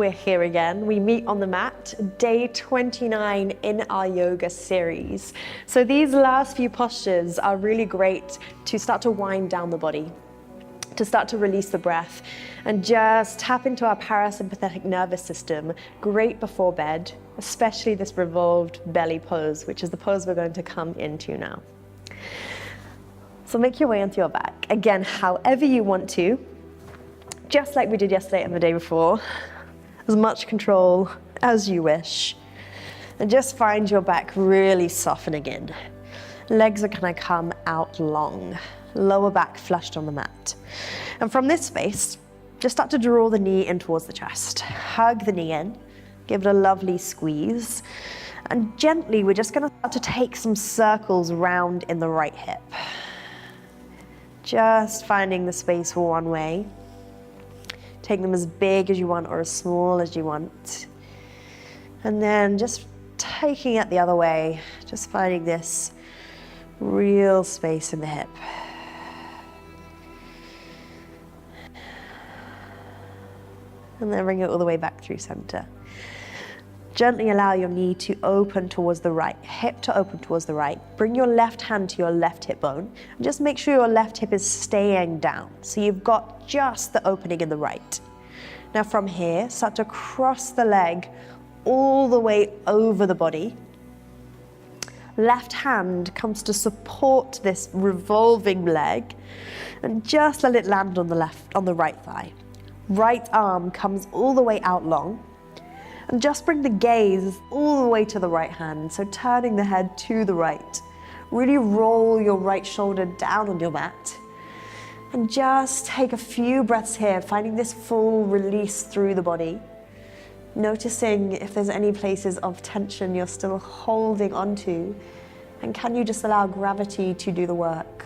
we're here again. We meet on the mat, day 29 in our yoga series. So these last few postures are really great to start to wind down the body, to start to release the breath and just tap into our parasympathetic nervous system, great before bed, especially this revolved belly pose, which is the pose we're going to come into now. So make your way onto your back. Again, however you want to, just like we did yesterday and the day before, as much control as you wish. And just find your back really softening in. Legs are gonna come out long, lower back flushed on the mat. And from this space, just start to draw the knee in towards the chest. Hug the knee in, give it a lovely squeeze. And gently, we're just gonna start to take some circles round in the right hip. Just finding the space for one way. Take them as big as you want or as small as you want. And then just taking it the other way, just finding this real space in the hip. And then bring it all the way back through center. Gently allow your knee to open towards the right, hip to open towards the right. Bring your left hand to your left hip bone. And just make sure your left hip is staying down. So you've got just the opening in the right. Now from here, start to cross the leg all the way over the body. Left hand comes to support this revolving leg and just let it land on the right thigh. Right arm comes all the way out long. And just bring the gaze all the way to the right hand, so turning the head to the right. Really roll your right shoulder down on your mat. And just take a few breaths here, finding this full release through the body. Noticing if there's any places of tension you're still holding onto. And can you just allow gravity to do the work?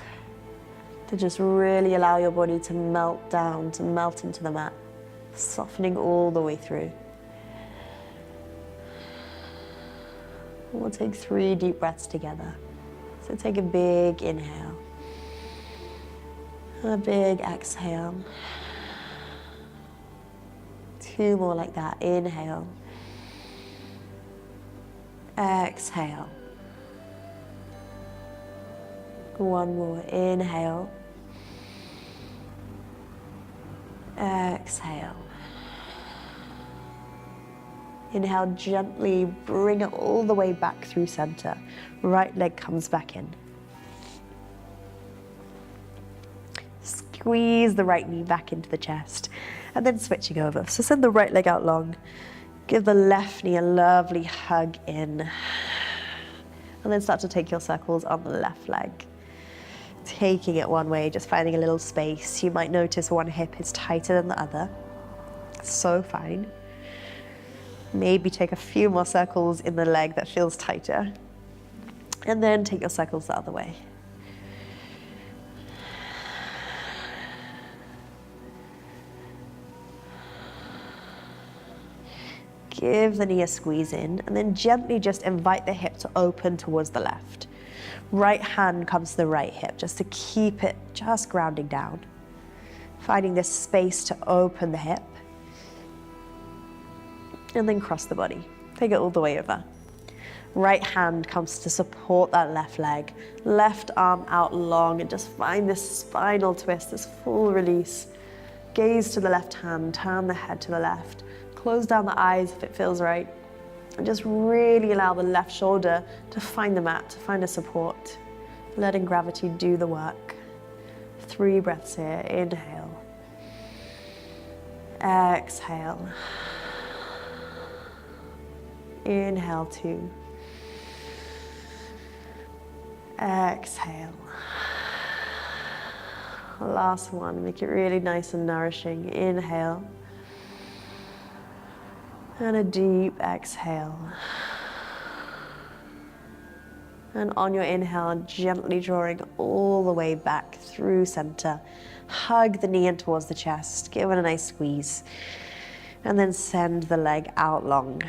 To just really allow your body to melt down, to melt into the mat. Softening all the way through. We'll take 3 deep breaths together. So take a big inhale. And a big exhale. 2 more like that. Inhale. Exhale. 1 more. Inhale. Exhale. Inhale, gently bring it all the way back through center. Right leg comes back in. Squeeze the right knee back into the chest and then switching over. So send the right leg out long. Give the left knee a lovely hug in. And then start to take your circles on the left leg. Taking it one way, just finding a little space. You might notice one hip is tighter than the other. So fine. Maybe take a few more circles in the leg that feels tighter. And then take your circles the other way. Give the knee a squeeze in, and then gently just invite the hip to open towards the left. Right hand comes to the right hip, just to keep it just grounding down. Finding this space to open the hip. And then cross the body. Take it all the way over. Right hand comes to support that left leg. Left arm out long and just find this spinal twist, this full release. Gaze to the left hand, turn the head to the left. Close down the eyes if it feels right. And just really allow the left shoulder to find the mat, to find a support. Letting gravity do the work. 3 breaths here. Inhale. Exhale. Inhale 2. Exhale. Last one, make it really nice and nourishing. Inhale. And a deep exhale. And on your inhale, gently drawing all the way back through center. Hug the knee in towards the chest. Give it a nice squeeze. And then send the leg out long.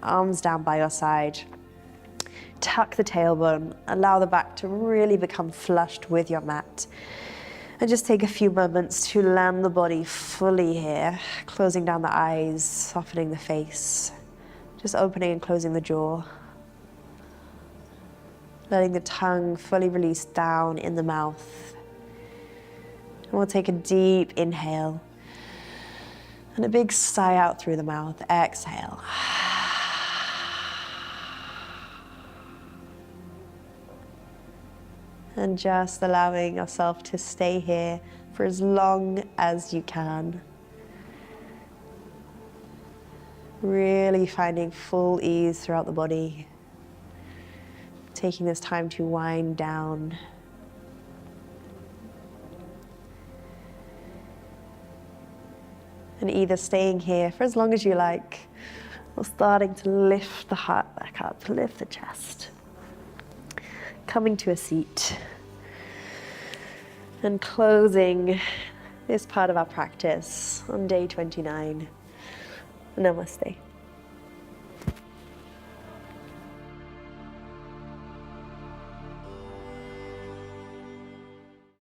Arms down by your side. Tuck the tailbone. Allow the back to really become flushed with your mat. And just take a few moments to land the body fully here, closing down the eyes, softening the face, just opening and closing the jaw. Letting the tongue fully release down in the mouth. And we'll take a deep inhale and a big sigh out through the mouth. Exhale. And just allowing yourself to stay here for as long as you can. Really finding full ease throughout the body. Taking this time to wind down. And either staying here for as long as you like, or starting to lift the heart back up, lift the chest. Coming to a seat. And closing this part of our practice on day 29. Namaste.